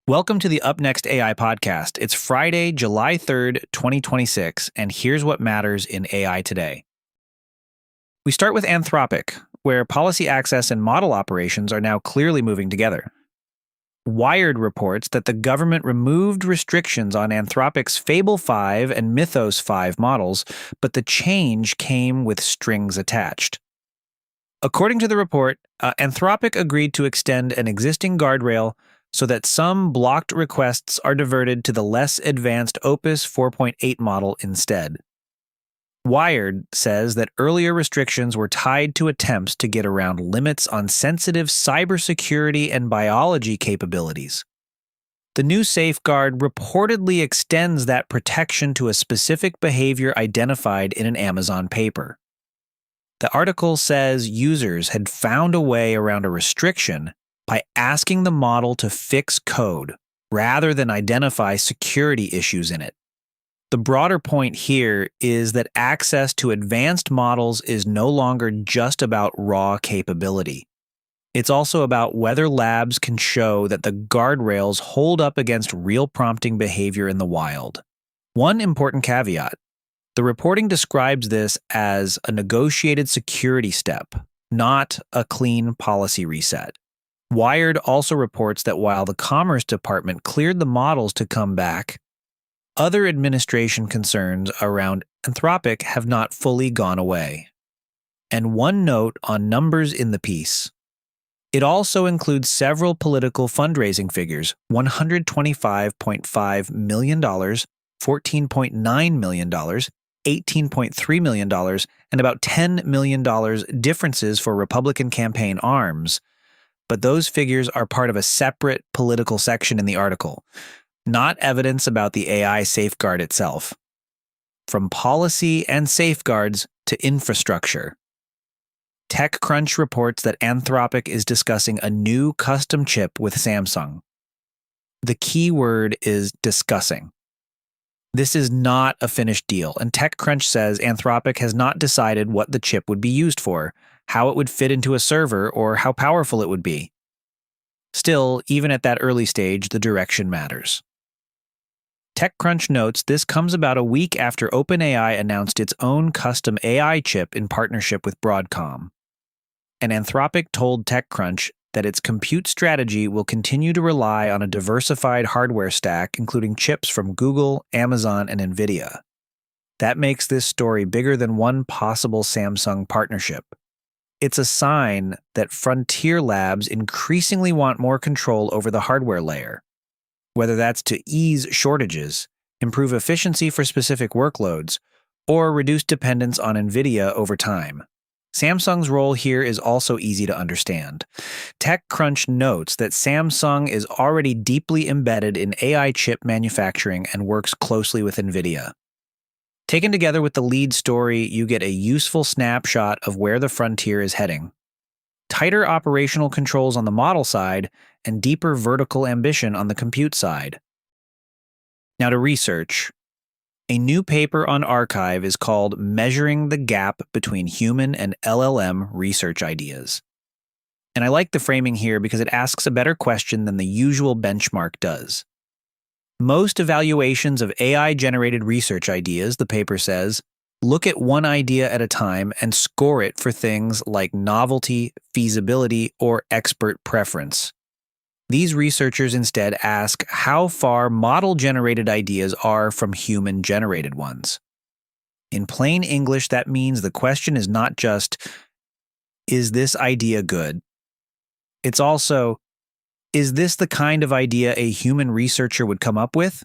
Welcome to the UpNext AI podcast. It's Friday, July 3rd, 2026, and here's what matters in AI today. We start with Anthropic, where policy access and model operations are now clearly moving together. Wired reports that the government removed restrictions on Anthropic's Fable 5 and Mythos 5 models, but the change came with strings attached. According to the report, Anthropic agreed to extend an existing guardrail so that some blocked requests are diverted to the less advanced Opus 4.8 model instead. Wired says that earlier restrictions were tied to attempts to get around limits on sensitive cybersecurity and biology capabilities. The new safeguard reportedly extends that protection to a specific behavior identified in an Amazon paper. The article says users had found a way around a restriction by asking the model to fix code rather than identify security issues in it. The broader point here is that access to advanced models is no longer just about raw capability. It's also about whether labs can show that the guardrails hold up against real prompting behavior in the wild. One important caveat: the reporting describes this as a negotiated security step, not a clean policy reset. Wired also reports that while the Commerce Department cleared the models to come back, other administration concerns around Anthropic have not fully gone away. And one note on numbers in the piece. It also includes several political fundraising figures: $125.5 million, $14.9 million, $18.3 million, and about $10 million differences for Republican campaign arms. But those figures are part of a separate political section in the article, not evidence about the AI safeguard itself. From policy and safeguards to infrastructure. TechCrunch reports that Anthropic is discussing a new custom chip with Samsung. The key word is discussing. This is not a finished deal, and TechCrunch says Anthropic has not decided what the chip would be used for, how it would fit into a server, or how powerful it would be. Still, even at that early stage, the direction matters. TechCrunch notes this comes about a week after OpenAI announced its own custom AI chip in partnership with Broadcom. And Anthropic told TechCrunch that its compute strategy will continue to rely on a diversified hardware stack, including chips from Google, Amazon, and NVIDIA. That makes this story bigger than one possible Samsung partnership. It's a sign that frontier labs increasingly want more control over the hardware layer, whether that's to ease shortages, improve efficiency for specific workloads, or reduce dependence on NVIDIA over time. Samsung's role here is also easy to understand. TechCrunch notes that Samsung is already deeply embedded in AI chip manufacturing and works closely with NVIDIA. Taken together with the lead story, you get a useful snapshot of where the frontier is heading. Tighter operational controls on the model side and deeper vertical ambition on the compute side. Now to research. A new paper on arXiv is called Measuring the Gap Between Human and LLM Research Ideas. And I like the framing here because it asks a better question than the usual benchmark does. Most evaluations of AI-generated research ideas, the paper says, look at one idea at a time and score it for things like novelty, feasibility, or expert preference. These researchers instead ask how far model-generated ideas are from human-generated ones. In plain English, that means the question is not just, is this idea good? It's also, is this the kind of idea a human researcher would come up with?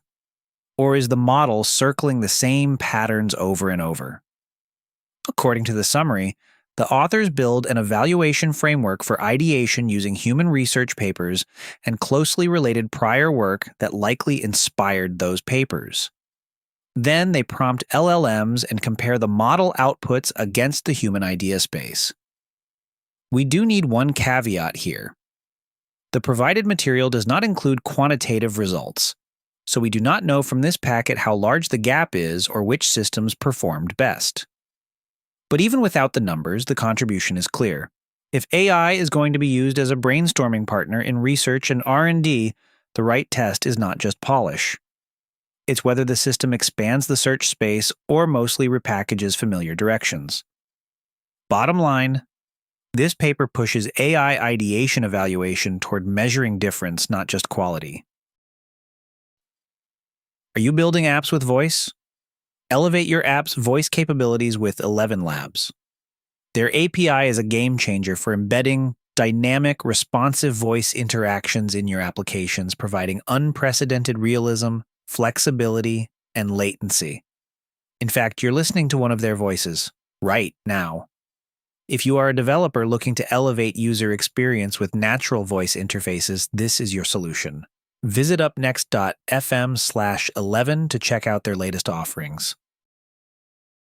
Or is the model circling the same patterns over and over? According to the summary, the authors build an evaluation framework for ideation using human research papers and closely related prior work that likely inspired those papers. Then they prompt LLMs and compare the model outputs against the human idea space. We do need one caveat here. The provided material does not include quantitative results, so we do not know from this packet how large the gap is or which systems performed best. But even without the numbers, the contribution is clear. If AI is going to be used as a brainstorming partner in research and R&D, the right test is not just polish. It's whether the system expands the search space or mostly repackages familiar directions. Bottom line, this paper pushes AI ideation evaluation toward measuring difference, not just quality. Are you building apps with voice? Elevate your app's voice capabilities with 11 Labs. Their API is a game changer for embedding dynamic, responsive voice interactions in your applications, providing unprecedented realism, flexibility, and latency. In fact, you're listening to one of their voices right now. If you are a developer looking to elevate user experience with natural voice interfaces, this is your solution. Visit upnext.fm/11 to check out their latest offerings.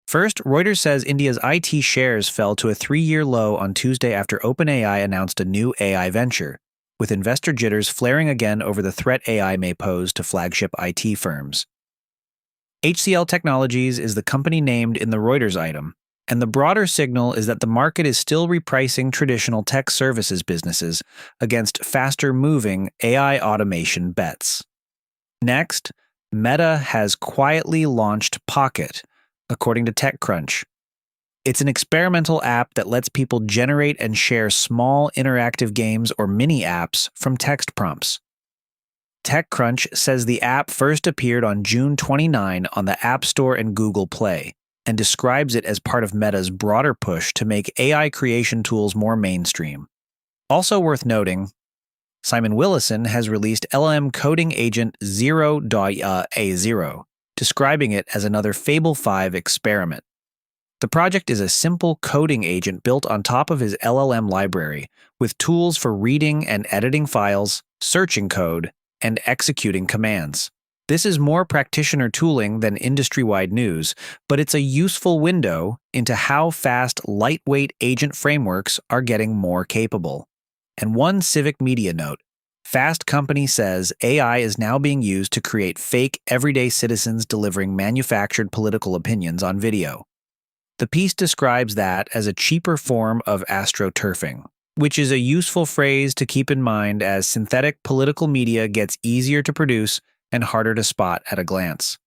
First, Reuters says India's IT shares fell to a 3-year low on Tuesday after OpenAI announced a new AI venture, with investor jitters flaring again over the threat AI may pose to flagship IT firms. HCL Technologies is the company named in the Reuters item, and the broader signal is that the market is still repricing traditional tech services businesses against faster-moving AI automation bets. Next, Meta has quietly launched Pocket, according to TechCrunch. It's an experimental app that lets people generate and share small interactive games or mini apps from text prompts. TechCrunch says the app first appeared on June 29 on the App Store and Google Play, and describes it as part of Meta's broader push to make AI creation tools more mainstream. Also worth noting, Simon Willison has released LLM coding agent 0.A0, describing it as another Fable 5 experiment. The project is a simple coding agent built on top of his LLM library, with tools for reading and editing files, searching code, and executing commands. This is more practitioner tooling than industry-wide news, but it's a useful window into how fast lightweight agent frameworks are getting more capable. And one civic media note. Fast Company says AI is now being used to create fake everyday citizens delivering manufactured political opinions on video. The piece describes that as a cheaper form of astroturfing, which is a useful phrase to keep in mind as synthetic political media gets easier to produce and harder to spot at a glance.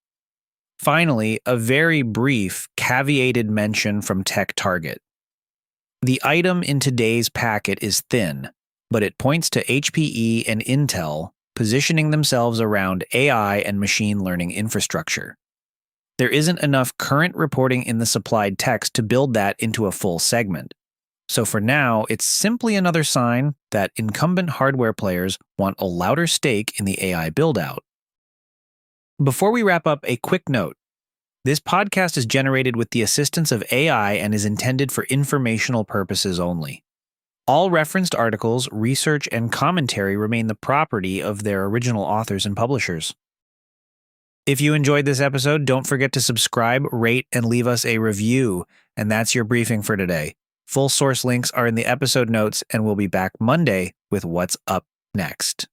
Finally, a very brief, caveated mention from TechTarget. The item in today's packet is thin, but it points to HPE and Intel positioning themselves around AI and machine learning infrastructure. There isn't enough current reporting in the supplied text to build that into a full segment. So for now, it's simply another sign that incumbent hardware players want a louder stake in the AI build-out. Before we wrap up, a quick note. This podcast is generated with the assistance of AI and is intended for informational purposes only. All referenced articles, research, and commentary remain the property of their original authors and publishers. If you enjoyed this episode, don't forget to subscribe, rate, and leave us a review. And that's your briefing for today. Full source links are in the episode notes, and we'll be back Monday with What's Up Next.